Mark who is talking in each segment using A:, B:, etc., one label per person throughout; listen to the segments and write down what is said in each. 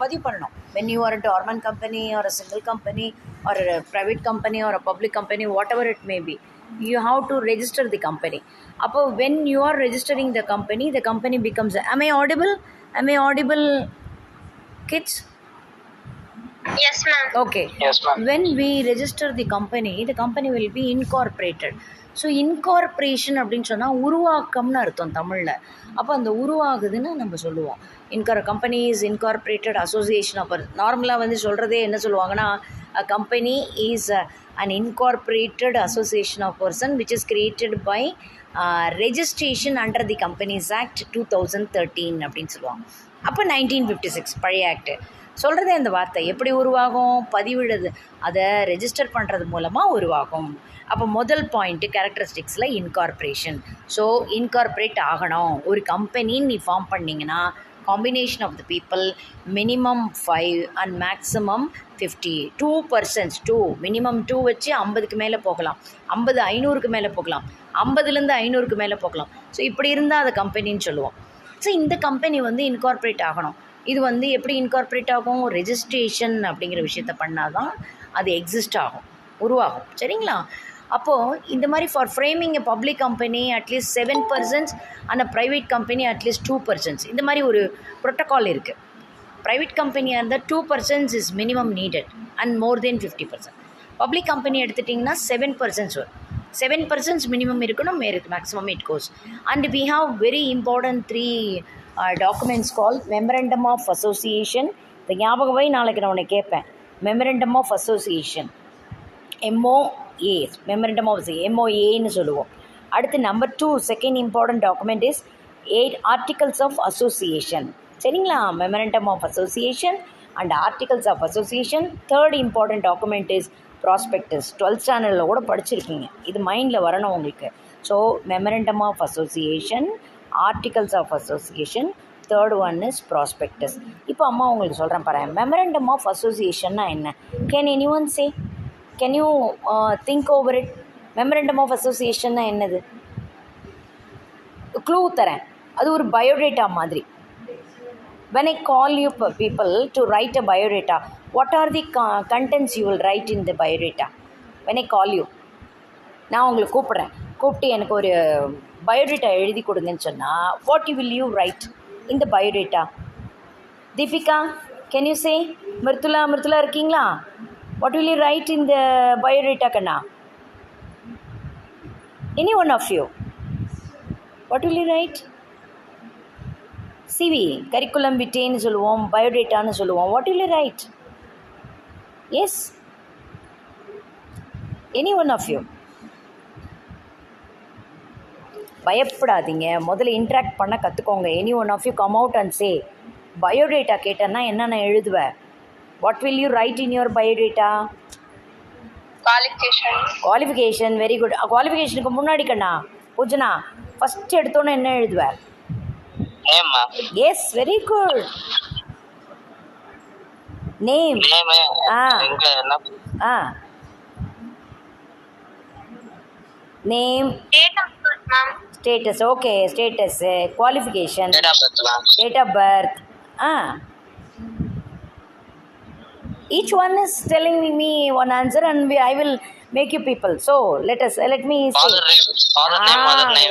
A: பதிவு பண்ணணும். when you are a dormant company or a single company or a private company or a public company, whatever it may be, you have to register the company. அப்போ when you are registering the company becomes, am I audible kids?
B: Yes, ma'am.
A: Okay.
C: Yes, ma'am.
A: When we register the company will be incorporated. So incorporation அப்படின்னு சொன்னால் உருவாக்கம்னு அர்த்தம் தமிழில். அப்போ அந்த உருவாகுதுன்னு நம்ம சொல்லுவோம். Company is incorporated association. அப்போ நார்மலாக வந்து சொல்கிறதே என்ன சொல்லுவாங்கன்னா, அ company is an incorporated association of person which is created by registration under the Companies Act 2013 அப்படின்னு சொல்லுவாங்க. அப்போ 1956 பழைய ஆக்டு சொல்கிறதே அந்த வார்த்தை. எப்படி உருவாகும்? பதிவிடுது, அதை ரெஜிஸ்டர் பண்ணுறது மூலமாக உருவாகும். அப்போ முதல் பாயிண்ட்டு கேரக்டரிஸ்டிக்ஸில் இன்கார்பரேஷன். ஸோ இன்கார்பரேட் ஆகணும். ஒரு கம்பெனின்னு நீ ஃபார்ம் பண்ணிங்கன்னா combination of the people minimum 5 and maximum 50. 2%, 2 minimum 2 வச்சு 50க்கு மேலே போகலாம், 50 500க்கு மேலே போகலாம், 50லேருந்து 500க்கு மேலே போகலாம். ஸோ இப்படி இருந்தால் அதை கம்பெனின்னு சொல்லுவோம். ஸோ இந்த கம்பெனி வந்து இன்கார்பரேட் ஆகணும். இது வந்து எப்படி இன்கார்பரேட் ஆகும்? ரெஜிஸ்ட்ரேஷன் அப்படிங்கிற விஷயத்த பண்ணால் தான் அது எக்ஸிஸ்ட் ஆகும், உருவாகும். சரிங்களா? அப்போது இந்த மாதிரி for framing a public company at least 7% and a private company at least 2%, இந்த மாதிரி ஒரு ப்ரோட்டோக்கால் இருக்குது. ப்ரைவேட் கம்பெனியாக இருந்தால் 2% is minimum needed and more than 50%. Public company எடுத்துட்டிங்கன்னா 7% வரும். 7% மினிமம் இருக்கணும், maximum it goes. And we have very important 3 documents call memorandum of association. இந்த ஞாபகமே நாளைக்கு நான் உன்னை கேட்பேன். Memorandum of association, MOA, memorandum of MOAன்னு சொல்லுவோம். அடுத்து number 2 second important document is 8 articles of association. சரிங்களா? Memorandum of association and articles of association. Third important document is prospectus. 12th ஸ்டாண்டர்டில் கூட படிச்சிருக்கீங்க, இது மைண்டில் வரணும் உங்களுக்கு. So memorandum of association, articles of association, third one is prospectus. இப்போ அம்மா உங்களுக்கு சொல்கிறேன் பாரு, மெமரண்டம் ஆஃப் அசோசியேஷன்னா என்ன? Can any one say? Can you think over it? Memorandum of அசோசியேஷன்னா என்னது? க்ளூ தரேன், அது ஒரு பயோடேட்டா மாதிரி. when I call you people to write a biodata, what are the contents you will write in the biodata? when I call you, நான் உங்களை கூப்பிட்டு எனக்கு ஒரு பயோடேட்டா எழுதி கொடுங்கன்னு சொன்னால் what will you write in the biodata? Deepika, can you say? Mrudula இருக்கீங்களா? what will you write in the biodata கண்ணா? any one of you, what will you write? CV, curriculum விட்டேன்னு சொல்லுவோம், பயோடேட்டான்னு சொல்லுவோம். What will you write? Yes, any one of you. பயப்படாதீங்க, முதல்ல interact பண்ண கற்றுக்கோங்க. Any one of you come out and say. Biodata கேட்டேன்னா என்னென்ன எழுதுவேன்? What will you write in your biodata? Qualification. Very good. குவாலிஃபிகேஷனுக்கு முன்னாடி கண்ணா பூஜனா ஃபஸ்ட்டு எடுத்தோன்னே என்ன எழுதுவேன்? Yes, very good. Name. Name. Status. Okay, status. Qualification. Date of birth. Each one is telling me one answer and I will make you people. So let me see.
C: Father name.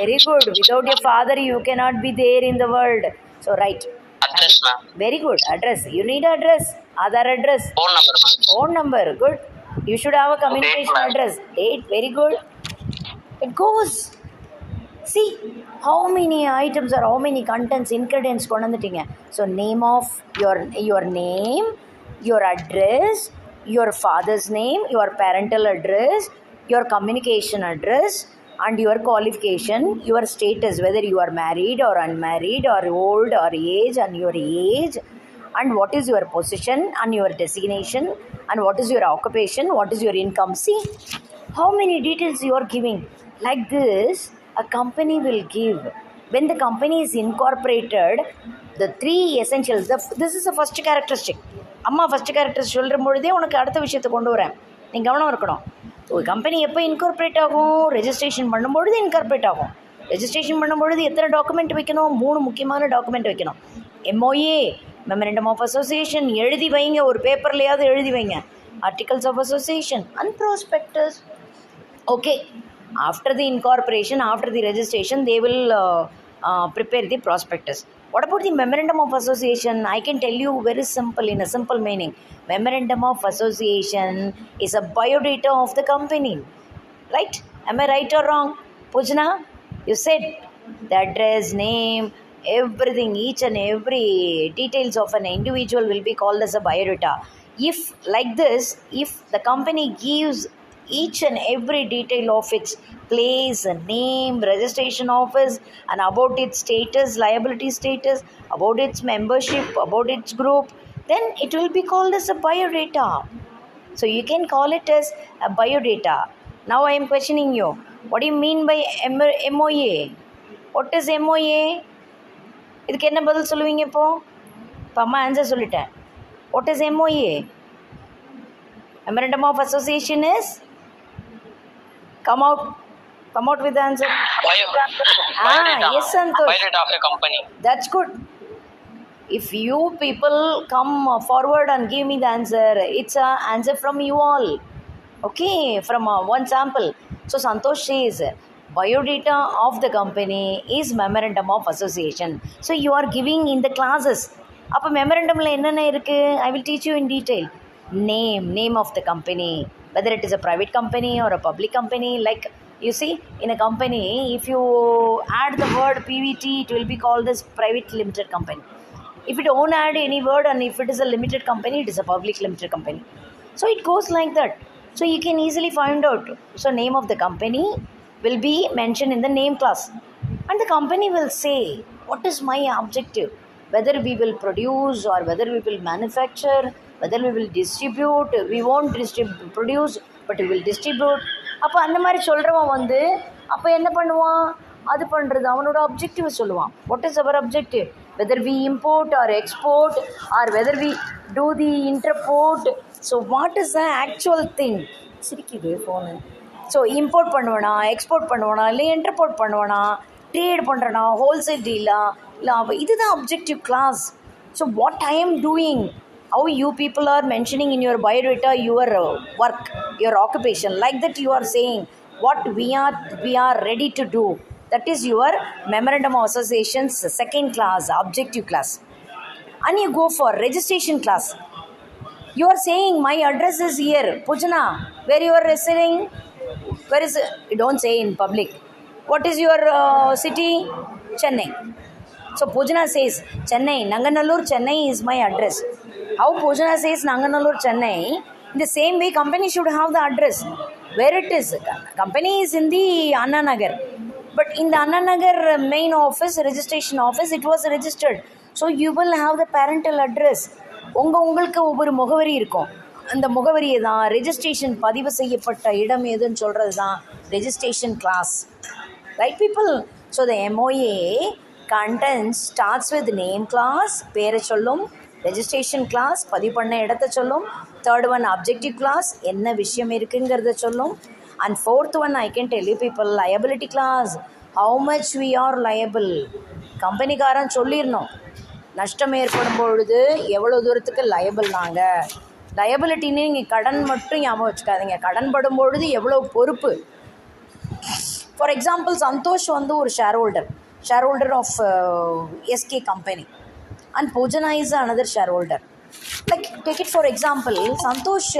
A: Very good. Without your father you cannot be there in the world. So right.
C: Address, ma'am.
A: Very good. Address. You need address. Aadhaar address.
C: Phone number, ma'am.
A: Phone number. Good. You should have a communication address. Date. Very good. It goes. See how many items or how many contents, ingredients kondanditinga. So name of your name, your address, your father's name, your parental address, your communication address, and your qualification, your status, whether you are married or unmarried or old or age, and your age, and what is your position and your designation, and what is your occupation, what is your income. See how many details you are giving. Like this a company will give. When the company is incorporated, the 3 essentials, this is the first characteristic. அம்மா first characteristic சொல்கிற பொழுதே உனக்கு அடுத்த விஷயத்தை கொண்டு வரேன், நீ கவனம் இருக்கணும். ஒரு கம்பெனி எப்போ இன்கார்பரேட் ஆகும்? ரெஜிஸ்ட்ரேஷன் பண்ணும்பொழுது இன்கார்பரேட் ஆகும். ரெஜிஸ்ட்ரேஷன் பண்ணும்பொழுது எத்தனை டாக்குமெண்ட் வைக்கணும்? 3 முக்கியமான டாக்குமெண்ட் வைக்கணும். MOA, மெமரண்டம் ஆஃப் அசோசியேஷன் எழுதி வைங்க, ஒரு பேப்பர்லையாவது எழுதி வைங்க. Articles of association and prospectus. Okay, after the incorporation, after the registration, they will prepare the prospectus. What about the memorandum of association? I can tell you very simple, in a simple meaning. Memorandum of association is a biodata of the company. Right? Am I right or wrong? Pujana, you said the address, name, everything, each and every details of an individual will be called as a biodata. If like this, if the company gives each and every detail of its place, name, registration office, and about its status, liability status, about its membership, about its group, then it will be called as a biodata. So you can call it as a biodata. Now I am questioning you. What do you mean by MOA? What is MOA? இதுக்கு என்ன பதில் சொல்லுவீங்க இப்போ? இப்போ அம்மா answer சொல்லிட்டேன். What is MOA? Memorandum of Association is? Come out with the answer.
C: Biodata.
A: Yes, Santosh.
C: Biodata of a company.
A: That's good. If you people come forward and give me the answer, it's an answer from you all. Okay, from one sample. So Santosh says, biodata of the company is memorandum of association. So you are giving in the classes. அப்போ மெமரண்டமில் என்னென்ன இருக்குது? I will teach you in detail. Name of the company, whether it is a private company or a public company. Like you see, in a company, if you add the word PVT, it will be called as private limited company. If you don't add any word, and if it is a limited company, it is a public limited company. So it goes like that. So you can easily find out. So name of the company will be mentioned in the name class, and the company will say, what is my objective? Whether we will produce or whether we will manufacture, whether we will distribute. We won't produce, but we will distribute. அப்போ அந்த மாதிரி சொல்கிறவன் வந்து அப்போ என்ன பண்ணுவான்? அது பண்ணுறது அவனோட அப்ஜெக்டிவ் சொல்லுவான். What is our objective? Whether we import or export or whether we do the entrepot. So what is the actual thing? சிரிக்குது ஃபோனு. ஸோ இம்போர்ட் பண்ணுவேனா, எக்ஸ்போர்ட் பண்ணுவேனா, இல்லை இன்டர்போர்ட் பண்ணுவேனா, ட்ரேட் பண்ணுறேனா, ஹோல்சேல் டீலா, இல்லை இதுதான் objective clause. So what I am doing, how you people are mentioning in your biodata your work, your occupation, like that you are saying what we are ready to do. That is your memorandum of association's second class, objective class. And you go for registration class. You are saying my address is here, Pujana. Where you are residing? Where is it? You don't say in public. What is your city? Chennai. So Pujana says Chennai, Nanganallur, Chennai is my address. How Pujana says Nanganallur, Chennai, in the same way company should have the address. Where it is? Company is in the Anna Nagar. But in the Anna Nagar main office, registration office, it was registered. So you will have the parental address. உங்களுக்கு ஒவ்வொரு முகவரி இருக்கும். அந்த முகவரியை தான் registration பதிவு செய்யப்பட்ட இடம் எதுன்னு சொல்கிறது தான் registration clause. Right people? So the MOA contents starts with name class, பேரை சொல்லும். ரெஜிஸ்ட்ரேஷன் கிளாஸ் பதிவு பண்ண இடத்த சொல்லும். தேர்ட் ஒன் அப்ஜெக்டிவ் கிளாஸ், என்ன விஷயம் இருக்குங்கிறத சொல்லும். And fourth one I can tell you people, liability clause, how much we are liable. கம்பெனிக்காரன் சொல்லிடணும் நஷ்டம் ஏற்படும் பொழுது எவ்வளோ தூரத்துக்கு லயபிள். நாங்கள் லயபிலிட்டின்னு நீங்கள் கடன் மட்டும் ஞாபகம் வச்சுக்காதீங்க, கடன் படும் பொழுது எவ்வளோ பொறுப்பு. ஃபார் எக்ஸாம்பிள் சந்தோஷ் வந்து ஒரு share holder of SK company, and Pujana is another shareholder. Like take it for example, Santosh